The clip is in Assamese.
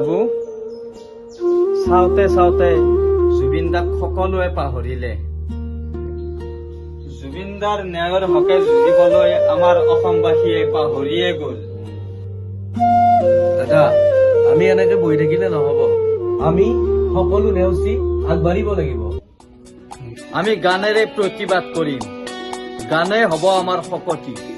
বাবু, চাওঁতে চাওঁতে জুবিন দাক সকলোৱে পাহৰিলে। জুবিন দাৰ ন্যায়ৰ হকে যুঁজিবলৈ আমাৰ অসমবাসীয়ে পাহৰিয়ে গ'ল। দাদা, আমি এনেকে বহি থাকিলে নহব। আমি সকলো নেওচি আগবাঢ়িব লাগিব। আমি গানেৰে প্ৰতিবাদ কৰিম। গানে হ'ব আমাৰ শক্তি।